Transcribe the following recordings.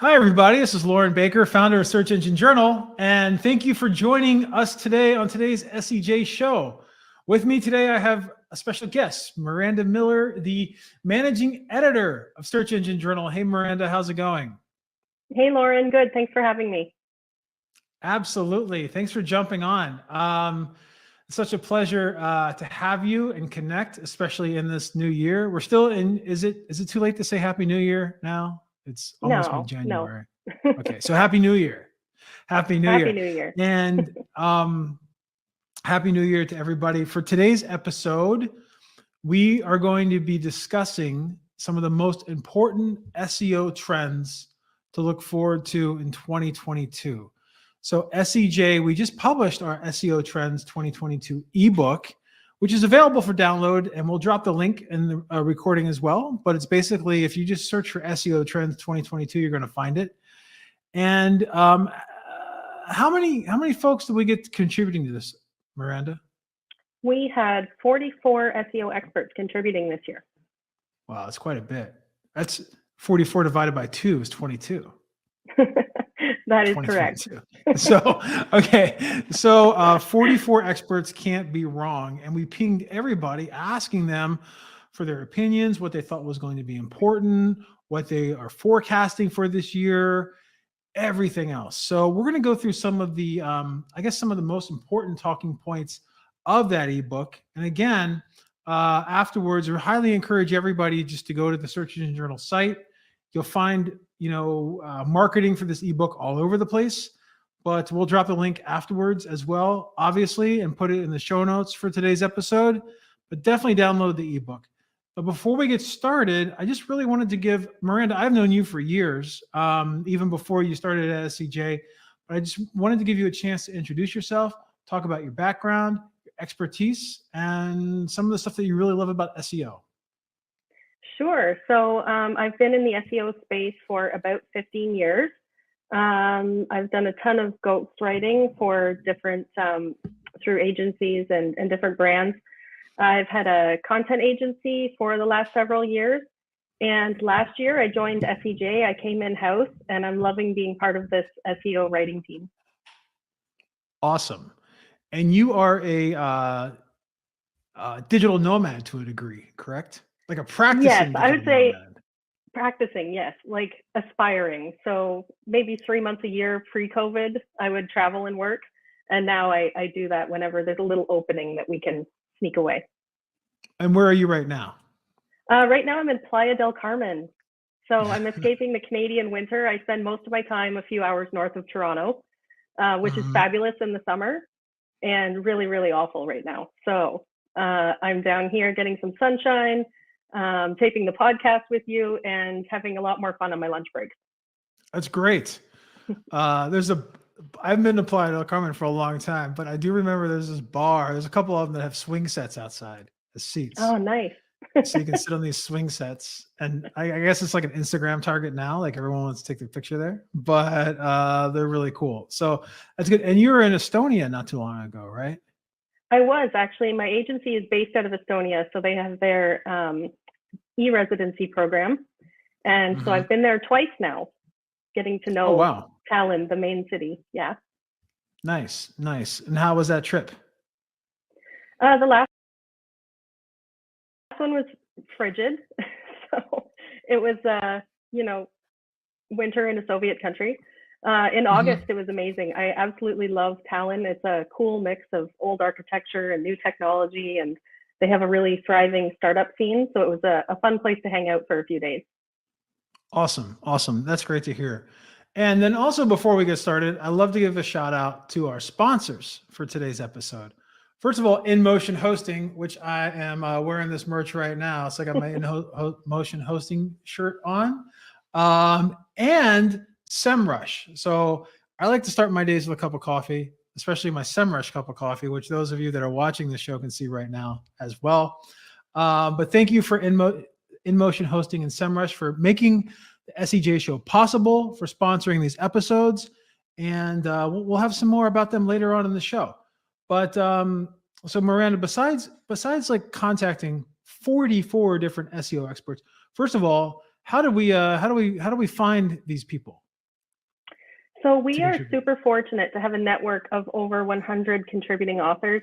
Hi, everybody. This is Loren Baker, founder of Search Engine Journal, and thank you for joining us today on today's SEJ Show. With me today, I have a special guest, Miranda Miller, the managing editor of Search Engine Journal. Hey, Miranda, how's it going? Hey, Loren. Good. Thanks for having me. Absolutely. Thanks for jumping on. It's such a pleasure to have you and connect, especially in this new year. We're still in. Is it too late to say Happy New Year now? It's almost No. mid-January. Okay, so Happy New Year. Happy New Happy Year. New Year. And Happy New Year to everybody. For today's episode, we are going to be discussing some of the most important SEO trends to look forward to in 2022. So SEJ, we just published our SEO Trends 2022 ebook, which is available for download, and we'll drop the link in the recording as well. But it's basically, if you just search for SEO Trends 2022, you're going to find it. And how many folks did we get contributing to this, Miranda? We had 44 SEO experts contributing this year. Wow, that's quite a bit. That's 44 divided by 2 is 22. That is correct. So, okay. So 44 experts can't be wrong. And we pinged everybody asking them for their opinions, what they thought was going to be important, what they are forecasting for this year, everything else. So we're going to go through some of the, some of the most important talking points of that ebook. And again, afterwards, we highly encourage everybody just to go to the Search Engine Journal site. You'll find, marketing for this ebook all over the place, but we'll drop the link afterwards as well, obviously, and put it in the show notes for today's episode, but definitely download the ebook. But before we get started, I just really wanted to give Miranda, I've known you for years, even before you started at SEJ, but I just wanted to give you a chance to introduce yourself, talk about your background, your expertise, and some of the stuff that you really love about SEO. Sure. So I've been in the SEO space for about 15 years. I've done a ton of ghostwriting for different, through agencies and different brands. I've had a content agency for the last several years. And last year I joined SEJ. I came in-house and I'm loving being part of this SEO writing team. Awesome. And you are a digital nomad to a degree, correct? Like a practicing. Yes, I would say nomad. Practicing, yes, like aspiring. So maybe 3 months a year pre-COVID, I would travel and work. And now I do that whenever there's a little opening that we can sneak away. And where are you right now? Right now I'm in Playa del Carmen. So I'm escaping the Canadian winter. I spend most of my time a few hours north of Toronto, which is fabulous in the summer and really, really awful right now. So I'm down here getting some sunshine, taping the podcast with you and having a lot more fun on my lunch break. That's great. I've been to Playa del Carmen for a long time, but I do remember there's this bar. There's a couple of them that have swing sets outside the seats. Oh, nice. So you can sit on these swing sets. And I guess it's like an Instagram target now. Like everyone wants to take their picture there, but they're really cool. So that's good. And you were in Estonia not too long ago, right? I was actually. My agency is based out of Estonia. So they have their e-residency program. And so I've been there twice now, getting to know Tallinn, the main city. Yeah. Nice. And how was that trip? The last one was frigid. So it was, winter in a Soviet country. In August, it was amazing. I absolutely love Tallinn. It's a cool mix of old architecture and new technology, and they have a really thriving startup scene. So it was a fun place to hang out for a few days. Awesome. That's great to hear. And then also before we get started, I'd love to give a shout out to our sponsors for today's episode. First of all, InMotion Hosting, which I am wearing this merch right now. So I got my InMotion Hosting shirt on, and SEMrush. So I like to start my days with a cup of coffee, especially my SEMrush cup of coffee, which those of you that are watching the show can see right now as well. But thank you for InMotion Hosting and SEMrush for making the SEJ Show possible, for sponsoring these episodes. And we'll have some more about them later on in the show. But so Miranda, besides like contacting 44 different SEO experts, first of all, how do we find these people? So we to are contribute? super fortunate to have a network of over 100 contributing authors.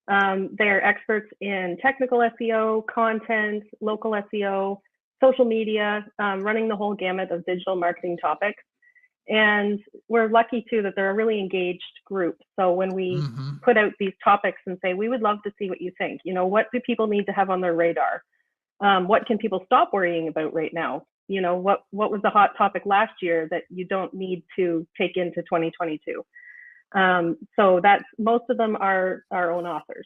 They are experts in technical SEO, content, local SEO, social media, running the whole gamut of digital marketing topics. And we're lucky too that they're a really engaged group. So when we put out these topics and say, we would love to see what you think, what do people need to have on their radar? What can people stop worrying about right now? What was the hot topic last year that you don't need to take into 2022? So that's, most of them are our own authors.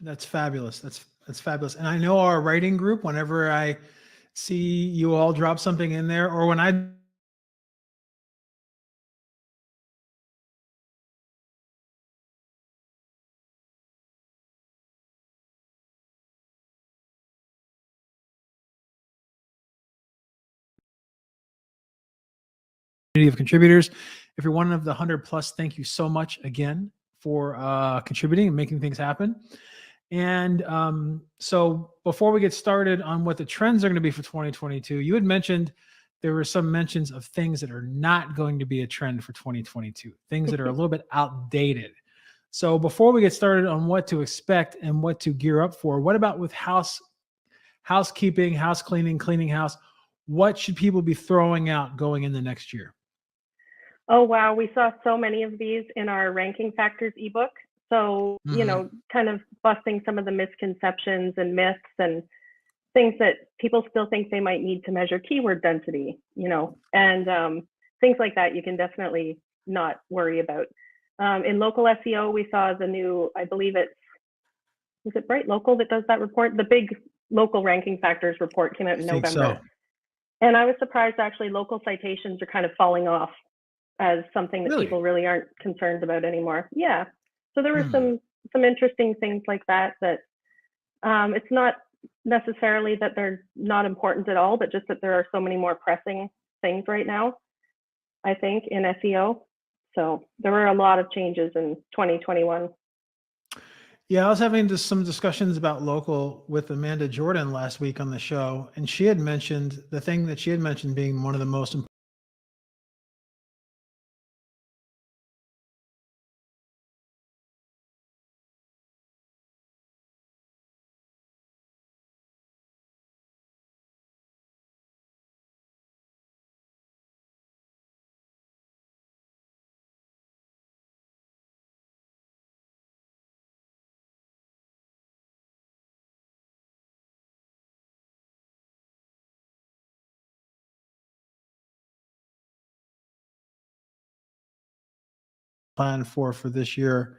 That's fabulous. That's fabulous. And I know our writing group, whenever I see you all drop something in there, or when I of contributors. If you're one of the 100 plus, thank you so much again for contributing and making things happen. And so before we get started on what the trends are going to be for 2022, you had mentioned there were some mentions of things that are not going to be a trend for 2022, things that are a little bit outdated. So before we get started on what to expect and what to gear up for, what about with housekeeping, house cleaning, cleaning house? What should people be throwing out going in the next year? Oh, wow. We saw so many of these in our Ranking Factors ebook. So, kind of busting some of the misconceptions and myths and things that people still think they might need to measure keyword density, and things like that you can definitely not worry about. In local SEO, we saw the new, I believe is it Bright Local that does that report? The big local ranking factors report came out in November. So. And I was surprised actually local citations are kind of falling off as something that people really aren't concerned about anymore. Yeah. So there were some interesting things like that it's not necessarily that they're not important at all, but just that there are so many more pressing things right now, I think, in SEO. So there were a lot of changes in 2021. Yeah, I was having some discussions about local with Amanda Jordan last week on the show, and she had mentioned the thing that she had mentioned being one of the most important plan for this year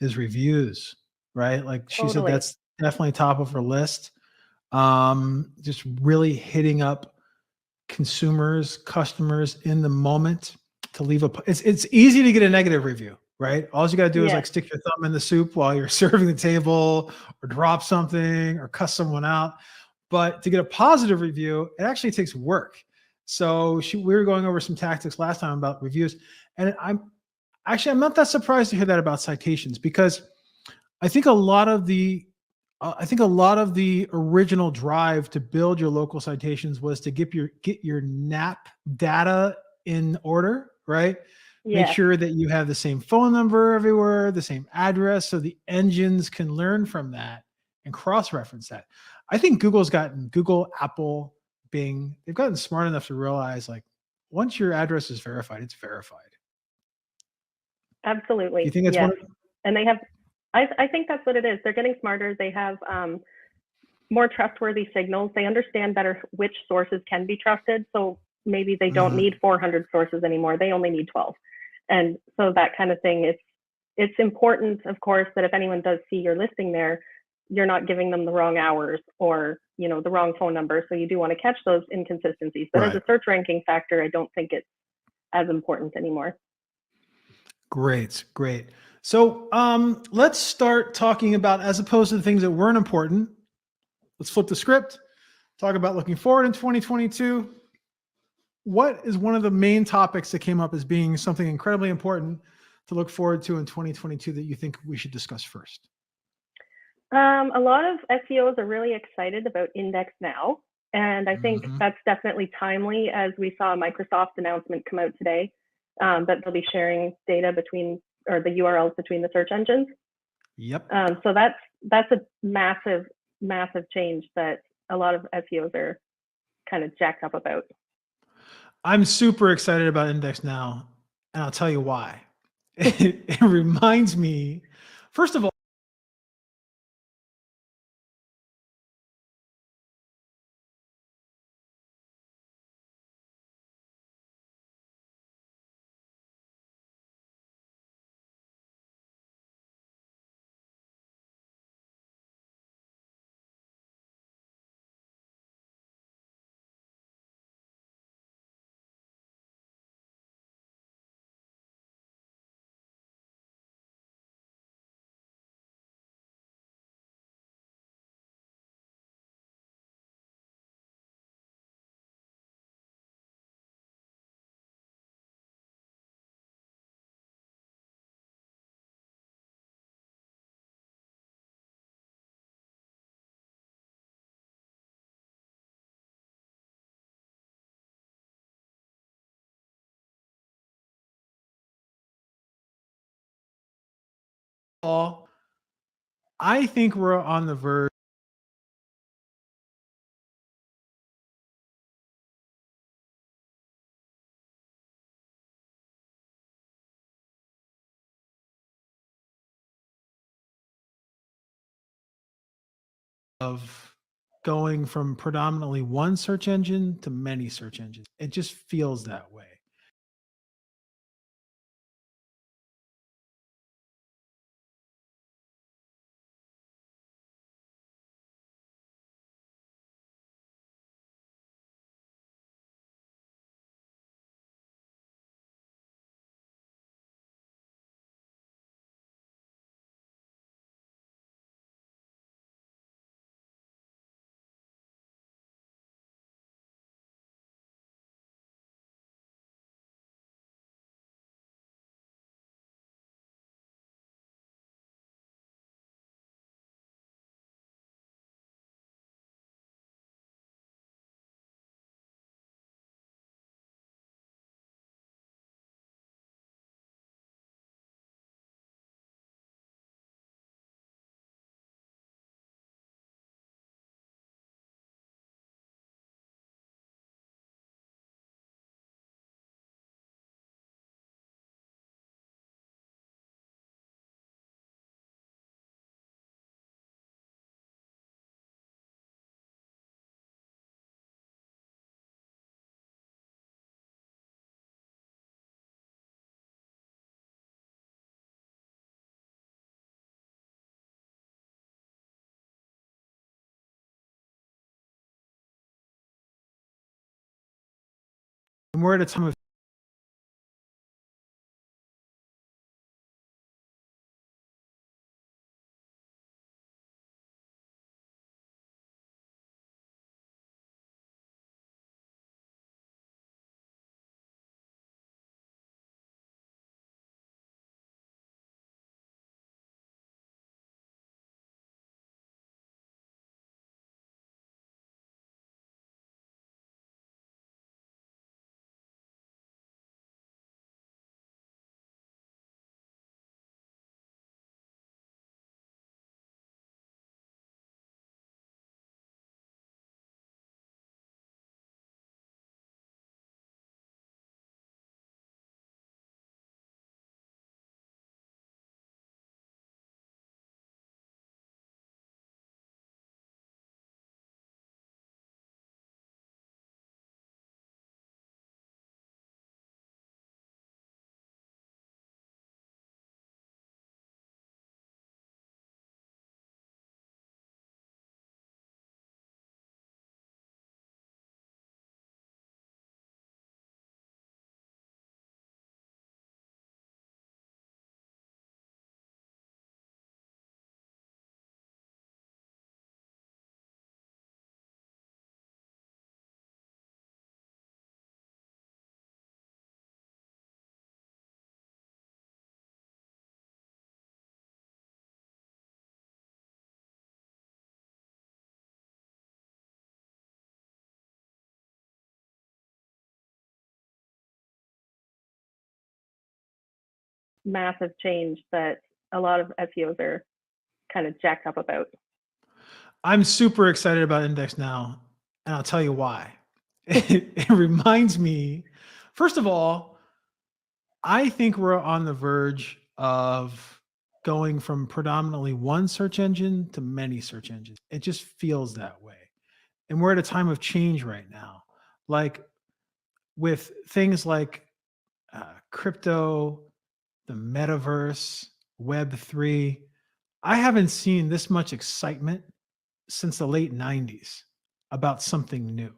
is reviews, right? Like she said, that's definitely top of her list. Just really hitting up customers in the moment to leave it's easy to get a negative review, right? All you got to do is like stick your thumb in the soup while you're serving the table, or drop something, or cuss someone out. But to get a positive review, it actually takes work. So we were going over some tactics last time about reviews, and I'm not that surprised to hear that about citations, because I think a lot of the original drive to build your local citations was to get your NAP data in order, right? Yeah. Make sure that you have the same phone number everywhere, the same address, so the engines can learn from that and cross-reference that. I think Google, Apple, Bing, they've gotten smart enough to realize, like, once your address is verified, it's verified. Absolutely. You think that's one? And they have, I think that's what it is. They're getting smarter. They have more trustworthy signals. They understand better which sources can be trusted. So maybe they don't need 400 sources anymore. They only need 12. And so that kind of thing, it's important, of course, that if anyone does see your listing there, you're not giving them the wrong hours or, the wrong phone number. So you do want to catch those inconsistencies. But as a search ranking factor, I don't think it's as important anymore. Great. So let's start talking about, as opposed to the things that weren't important, let's flip the script, talk about looking forward in 2022. What is one of the main topics that came up as being something incredibly important to look forward to in 2022 that you think we should discuss first? A lot of SEOs are really excited about Index Now. And I think that's definitely timely, as we saw a Microsoft announcement come out today. but they'll be sharing data between, or the URLs between the search engines. Yep. So that's a massive, massive change that a lot of SEOs are kind of jacked up about. I'm super excited about Index Now, and I'll tell you why. It reminds me, first of all, I think we're on the verge of going from predominantly one search engine to many search engines. It just feels that way. And we're at a time of massive change that a lot of SEOs are kind of jacked up about. I'm super excited about Index Now, and I'll tell you why. It reminds me, first of all, I think we're on the verge of going from predominantly one search engine to many search engines. It just feels that way. And we're at a time of change right now. Like with things like crypto, the metaverse, Web3, I haven't seen this much excitement since the late 90s about something new.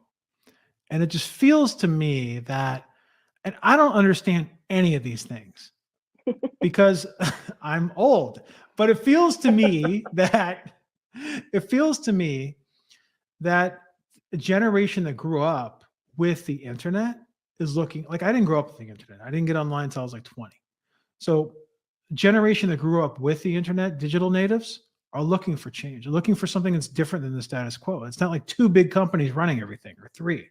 And it just feels to me that, and I don't understand any of these things because I'm old, but it feels to me that a generation that grew up with the internet is looking like, I didn't grow up with the internet. I didn't get online until I was like 20. So generation that grew up with the internet, digital natives, are looking for change. They're looking for something that's different than the status quo. It's not like two big companies running everything or three.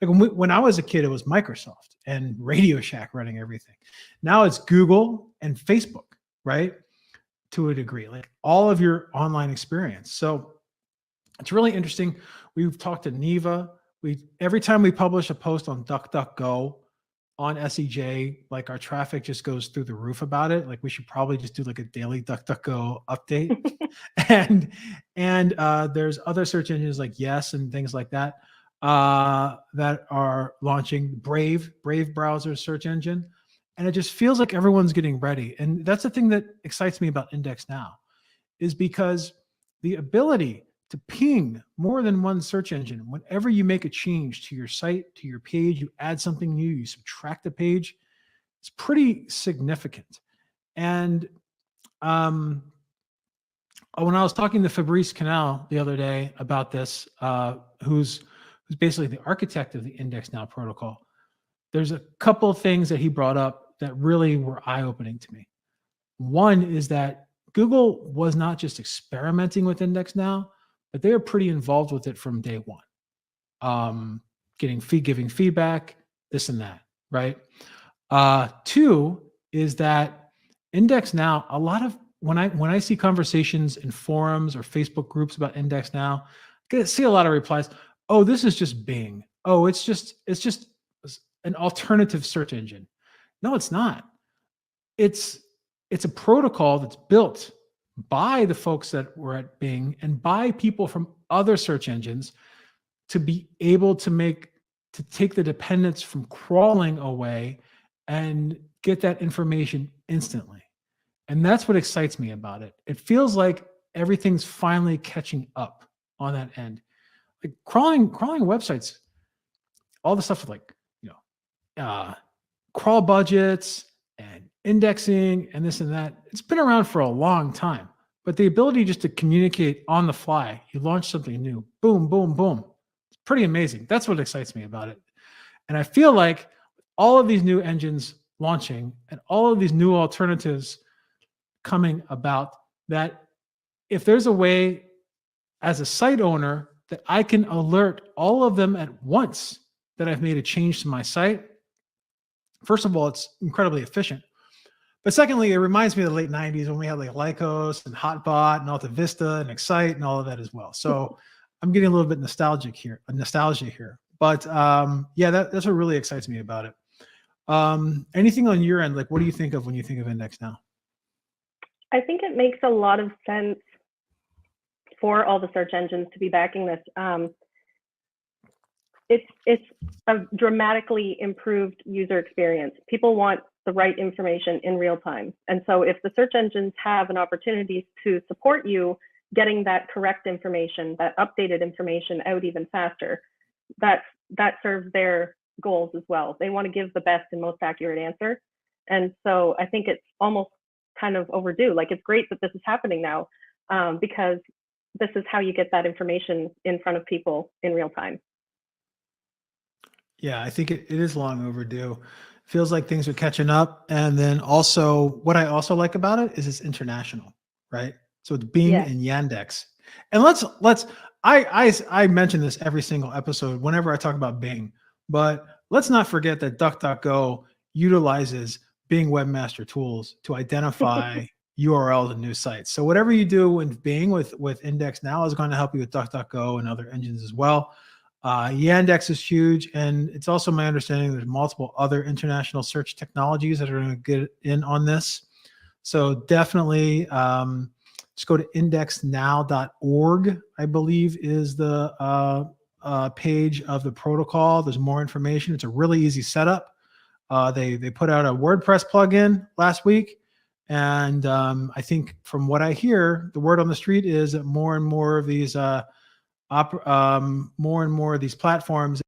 Like when I was a kid, it was Microsoft and Radio Shack running everything. Now it's Google and Facebook, right? To a degree, like all of your online experience. So it's really interesting. We've talked to Neva. Every time we publish a post on DuckDuckGo on SEJ, like our traffic just goes through the roof about it. Like we should probably just do like a daily DuckDuckGo update. and there's other search engines like Yes and things like that that are launching. Brave browser search engine. And it just feels like everyone's getting ready. And that's the thing that excites me about Index Now, is because the ability to ping more than one search engine whenever you make a change to your site, to your page, you add something new, you subtract a page, it's pretty significant. And when I was talking to Fabrice Canal the other day about this, who's basically the architect of the Index Now protocol, there's a couple of things that he brought up that really were eye-opening to me. One is that Google was not just experimenting with Index Now, but they were pretty involved with it from day one, giving feedback, this and that, right? Two is that Index Now, a lot of when I see conversations in forums or Facebook groups about Index Now, I see a lot of replies. Oh, this is just Bing. Oh, it's just an alternative search engine. No, it's not. It's a protocol that's built by the folks that were at Bing and by people from other search engines to be able to take the dependence from crawling away and get that information instantly. And that's what excites me about it. It feels like everything's finally catching up on that end. Like crawling websites, all the stuff with like, crawl budgets and indexing and this and that, it's been around for a long time. But the ability just to communicate on the fly, you launch something new, boom, boom, boom. It's pretty amazing. That's what excites me about it. And I feel like all of these new engines launching and all of these new alternatives coming about, that if there's a way as a site owner that I can alert all of them at once that I've made a change to my site, first of all, it's incredibly efficient. But secondly, it reminds me of the late 90s when we had like Lycos and Hotbot and Alta Vista and Excite and all of that as well. So I'm getting a little bit nostalgia here. But yeah, that's what really excites me about it. Anything on your end? Like, what do you think of when you think of Index Now? I think it makes a lot of sense for all the search engines to be backing this. It's a dramatically improved user experience. People want the right information in real time. And so if the search engines have an opportunity to support you getting that correct information, that updated information out even faster, that serves their goals as well. They want to give the best and most accurate answer. And so I think it's almost kind of overdue. Like, it's great that this is happening now, because this is how you get that information in front of people in real time. Yeah, I think it is long overdue. Feels like things are catching up. And then also, what I also like about it is it's international, right? So it's Bing and Yandex. And I mention this every single episode whenever I talk about Bing, but let's not forget that DuckDuckGo utilizes Bing Webmaster Tools to identify URLs and new sites. So whatever you do in Bing with Index Now is going to help you with DuckDuckGo and other engines as well. Yandex is huge, and it's also my understanding there's multiple other international search technologies that are going to get in on this. So definitely just go to indexnow.org, I believe is the page of the protocol. There's more information. It's a really easy setup. They put out a WordPress plugin last week, and I think from what I hear, the word on the street is that more and more of these platforms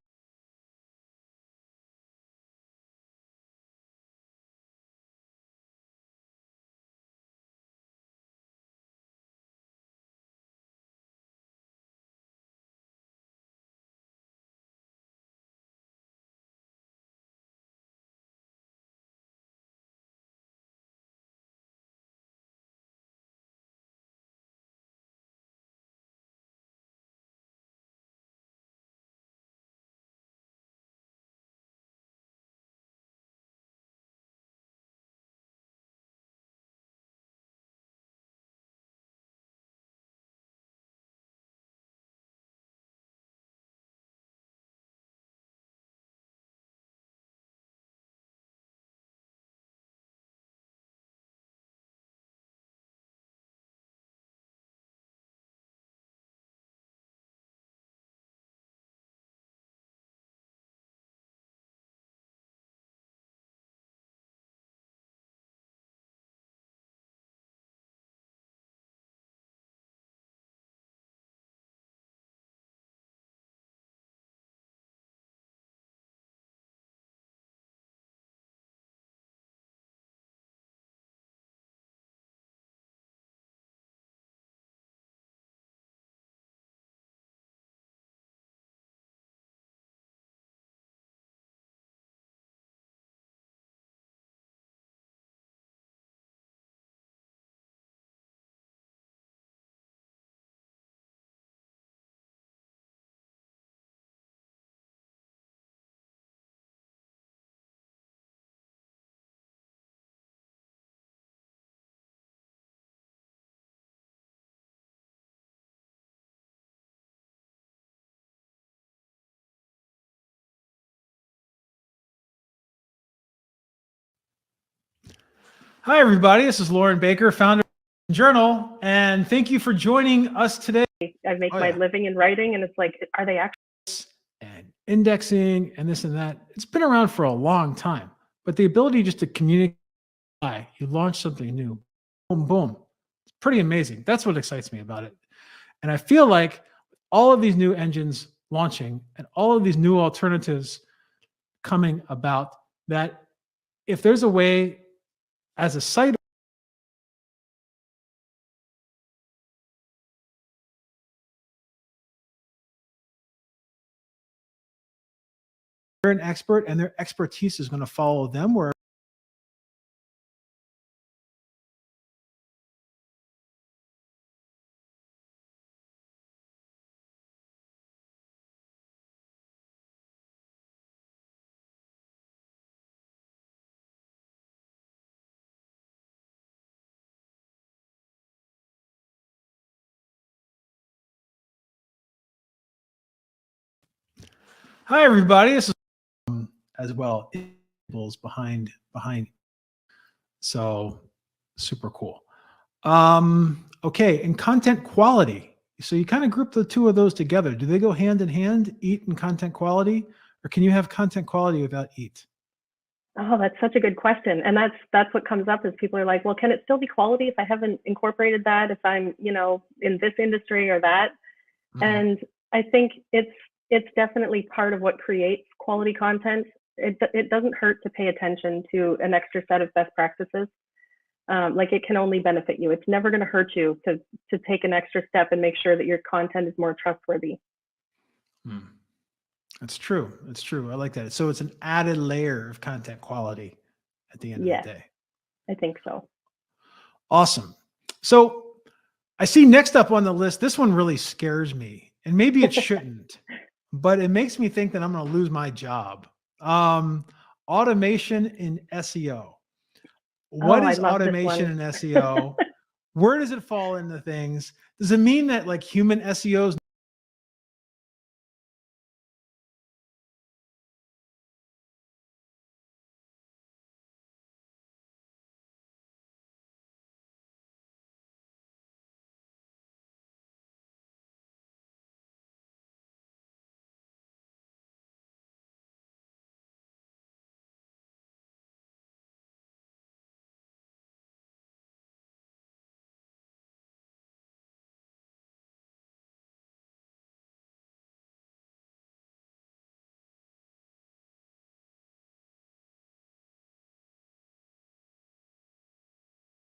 Hi, everybody. This is Loren Baker, founder of Journal, and thank you for joining us today. I make my living in writing, and it's like, are they actually? And indexing and this and that. It's been around for a long time, but the ability just to communicate, you launch something new, boom, boom. It's pretty amazing. That's what excites me about it. And I feel like all of these new engines launching and all of these new alternatives coming about, that if there's a way as a site they're an expert and their expertise is going to follow them where hi everybody, this is as well behind so super cool. Okay, and content quality, so you kind of group the two of those together. Do they go hand in hand, EAT and content quality, or can you have content quality without EAT? Oh, that's such a good question. And that's what comes up is people are like, well, can it still be quality if I haven't incorporated that, if I'm, in this industry or that? Mm-hmm. And I think it's definitely part of what creates quality content. It doesn't hurt to pay attention to an extra set of best practices. Like it can only benefit you. It's never going to hurt you to take an extra step and make sure that your content is more trustworthy. That's true. It's true. I like that. So it's an added layer of content quality at the end of the day. I think so. Awesome. So I see next up on the list, this one really scares me, and maybe it shouldn't, but it makes me think that I'm going to lose my job. Automation in SEO. What I is love this automation one. in SEO? Where does it fall into things? Does it mean that like human SEOs